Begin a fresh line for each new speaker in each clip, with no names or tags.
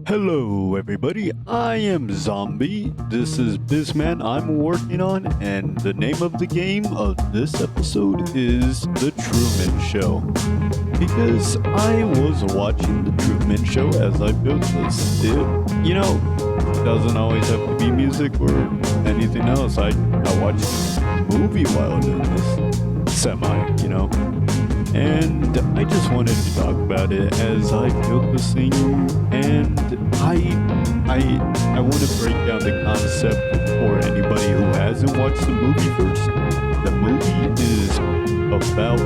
Hello, everybody. I am Zombie. This is Bizman I'm working on, and the name of the game of this episode is The Truman Show. Because I was watching The Truman Show as I built this. It doesn't always have to be music or anything else. I watched this movie while doing this. Semi. And I just wanted to talk about it as I built this thing, and I want to break down the concept for anybody who hasn't watched the movie first. The movie is about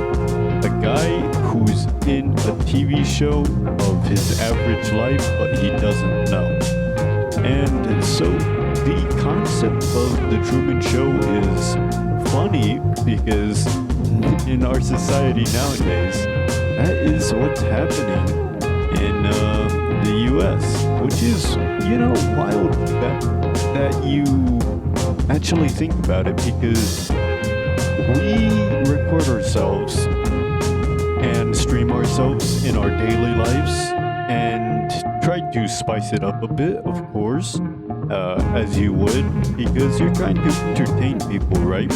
a guy who's in a TV show of his average life, but he doesn't know. And so the concept of the Truman Show is funny because in our society nowadays, that is what's happening in the US, which is, wild that you actually think about it, because we record ourselves and stream ourselves in our daily lives and try to spice it up a bit, of course, as you would, because you're trying to entertain people, right?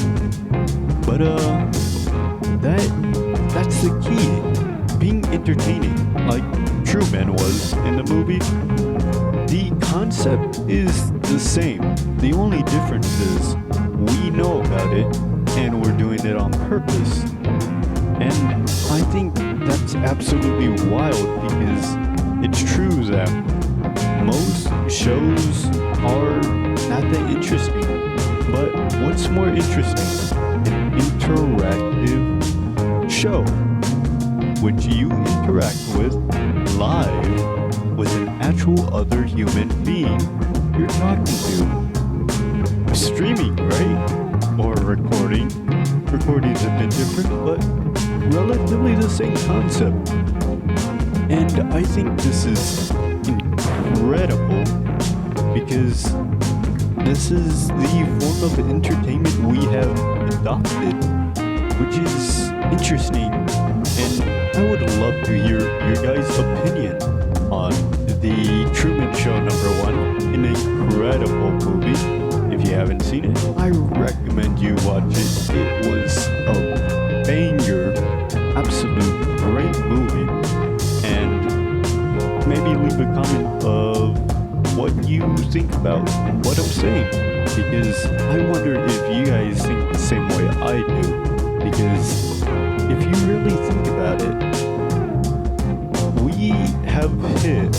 But that's the key. Being entertaining, like Truman was in the movie. The concept is the same. The only difference is we know about it and we're doing it on purpose. And I think that's absolutely wild, because it's true that most shows are not that interesting. But what's more interesting? An interactive show, which you interact with live with an actual other human being you're talking to. Streaming, right? Or recording. Recording's a bit different, but relatively the same concept. And I think this is incredible, because this is the form of entertainment we have adopted, which is interesting, and I would love to hear your guys' opinion on The Truman Show #1, an incredible movie. If you haven't seen it, I recommend you watch it. It was a banger, absolute great movie, and maybe leave a comment of what you think about what I'm saying, because I wonder if you guys think the same way I do. Because if you really think about it, we have hit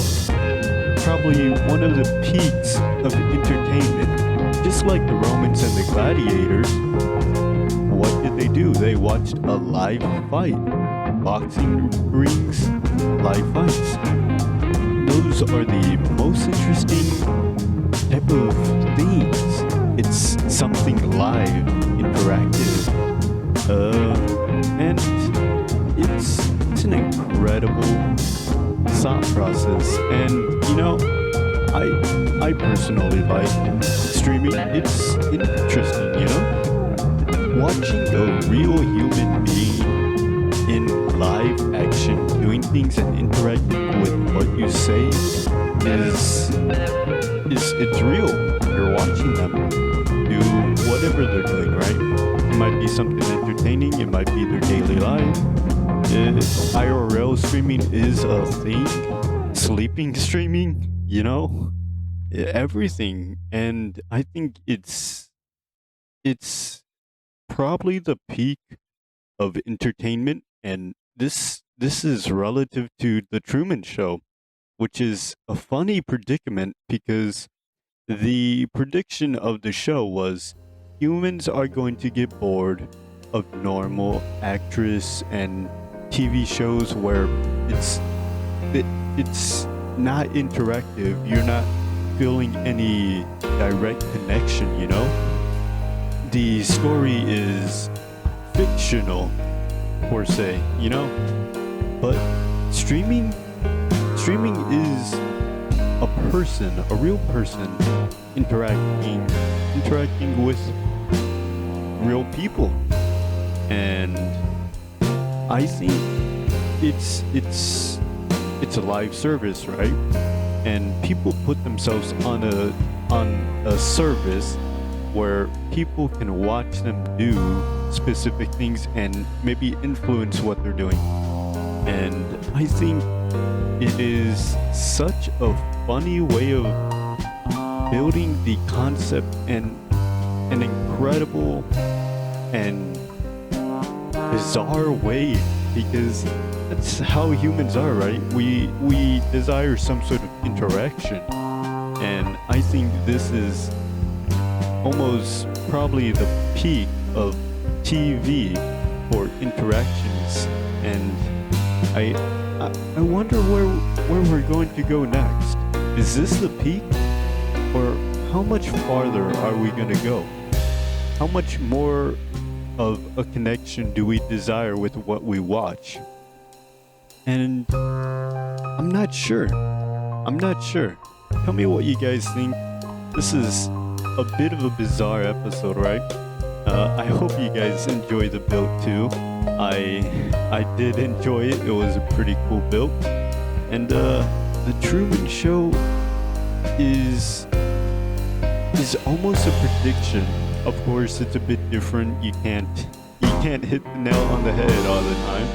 probably one of the peaks of entertainment. Just like the Romans and the gladiators, what did they do? They watched a live fight. Boxing rings, live fights. Those are the most interesting type of things. It's something live, interactive, and it's an incredible thought process. And I personally like streaming. It's interesting, watching a real human being in live action doing things and interacting with what you say is it's real. You're watching them do whatever they're doing, right? It might be something entertaining, it might be their daily life. IRL streaming is a thing. Sleeping streaming, everything. And I think it's probably the peak of entertainment, and this is relative to the Truman Show, which is a funny predicament, because the prediction of the show was humans are going to get bored of normal actress and TV shows where it's not interactive. You're not feeling any direct connection, The story is fictional, per se, but streaming is a person, a real person, interacting with real people. And I think it's a live service, right? and people put themselves on a service where people can watch them do specific things and maybe influence what they're doing. And I think it is such a funny way of building the concept and an incredible and bizarre way, because that's how humans are, right? We desire some sort of interaction, and I think this is almost probably the peak of TV for interactions. And I wonder where we're going to go next. Is this the peak, or how much farther are we going to go? How much more of a connection do we desire with what we watch? And I'm not sure. Tell me what you guys think. This is a bit of a bizarre episode, right? I hope you guys enjoy the build too. I did enjoy it. It was a pretty cool build. And the Truman Show is almost a prediction. Of course, it's a bit different. You can't hit the nail on the head all the time,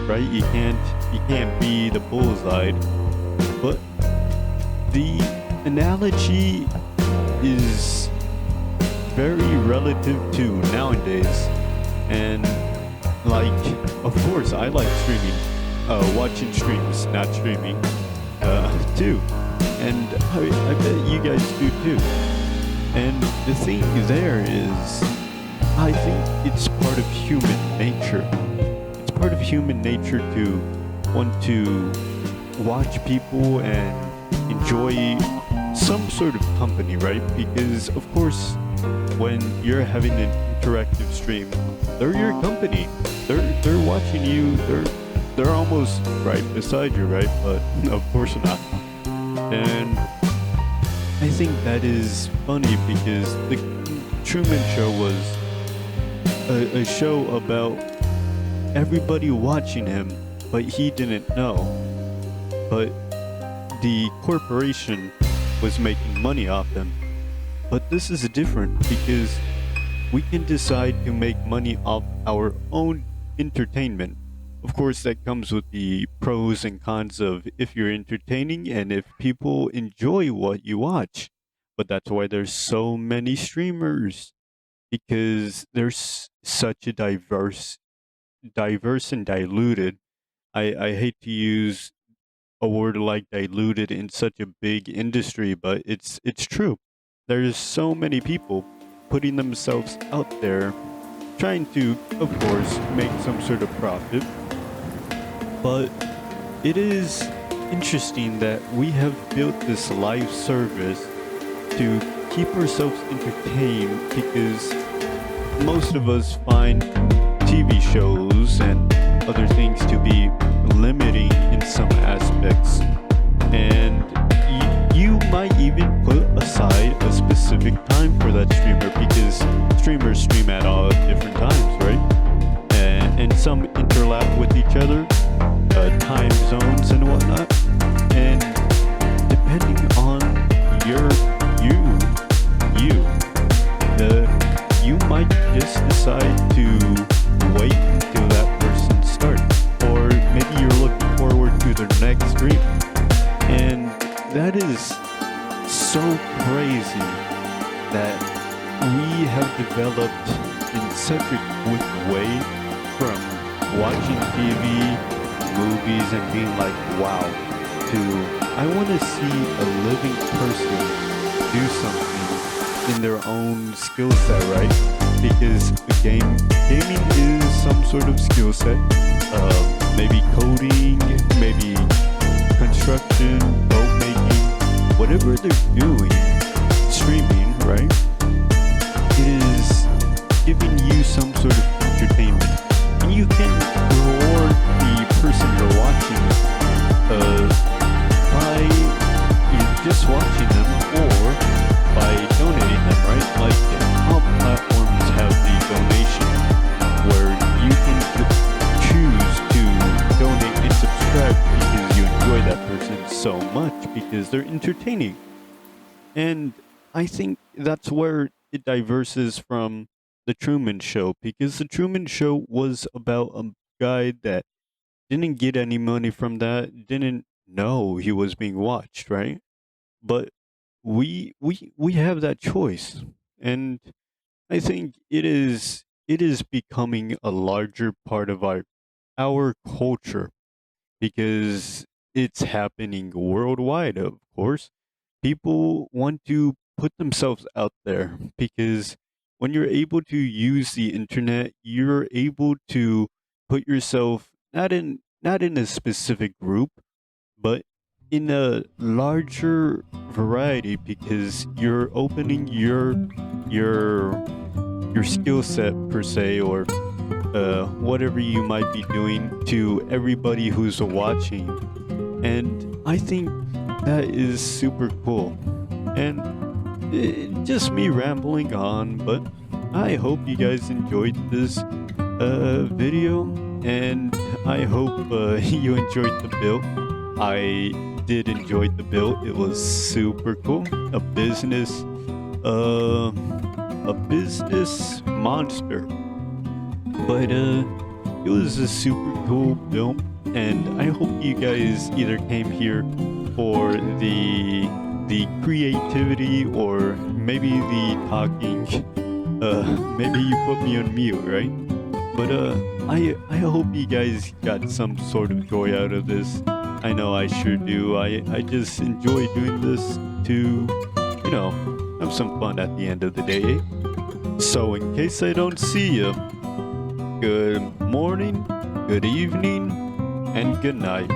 right? You can't be the bullseye. But the analogy is very relative to nowadays. And like, of course, I like streaming, watching streams, not streaming, too. And I bet you guys do too. And the thing there is, I think it's part of human nature. It's part of human nature to want to watch people and enjoy some sort of company, right? Because of course, when you're having an interactive stream, they're your company. They're watching you. They're almost right beside you, right? But of course not. And I think that is funny because the Truman Show was a show about everybody watching him, but he didn't know. But the corporation was making money off him. But this is different because we can decide to make money off our own entertainment. Of course, that comes with the pros and cons of if you're entertaining and if people enjoy what you watch. But that's why there's so many streamers, because there's such a diverse and diluted. I hate to use a word like diluted in such a big industry, but it's true. There's so many people putting themselves out there, trying to, of course, make some sort of profit. But it is interesting that we have built this live service to keep ourselves entertained, because most of us find TV shows and other things to be limiting in some aspects. And you might even put aside a specific time for that streamer, because streamers stream at all different times, right? And some interlap with each other, time zones and whatnot. And depending on you might just decide to wait until that person starts, or maybe you're looking forward to their next stream. And that is so crazy that we have developed in such a quick way from watching TV, movies, and being like, wow, to I want to see a living person do something in their own skill set, right? Because gaming is some sort of skill set. Maybe coding, maybe construction, boat making, whatever they're doing, streaming, right? It is giving you some sort of entertainment. And you can reward the person you're watching by just watching them, or by donating them, right? Like all platforms have the donation where you can choose to donate and subscribe because you enjoy that person so much because they're entertaining. And I think that's where it diverses from the Truman Show, because the Truman Show was about a guy that didn't get any money from that, didn't know he was being watched, right? But we have that choice. And I think it is becoming a larger part of our culture because it's happening worldwide, of course. People want to put themselves out there because when you're able to use the internet, you're able to put yourself not in a specific group, but in a larger variety because you're opening your your skill set per se, or whatever you might be doing, to everybody who's watching. And I think that is super cool. And just me rambling on, but I hope you guys enjoyed this video, and I hope you enjoyed the build. I did enjoy the build. It was super cool. Uh, a business monster, but it was a super cool build, and I hope you guys either came here for the creativity or maybe the talking. Maybe you put me on mute, right? But I hope you guys got some sort of joy out of this. I know I sure do. I just enjoy doing this to, have some fun at the end of the day. So in case I don't see you, good morning, good evening, and good night.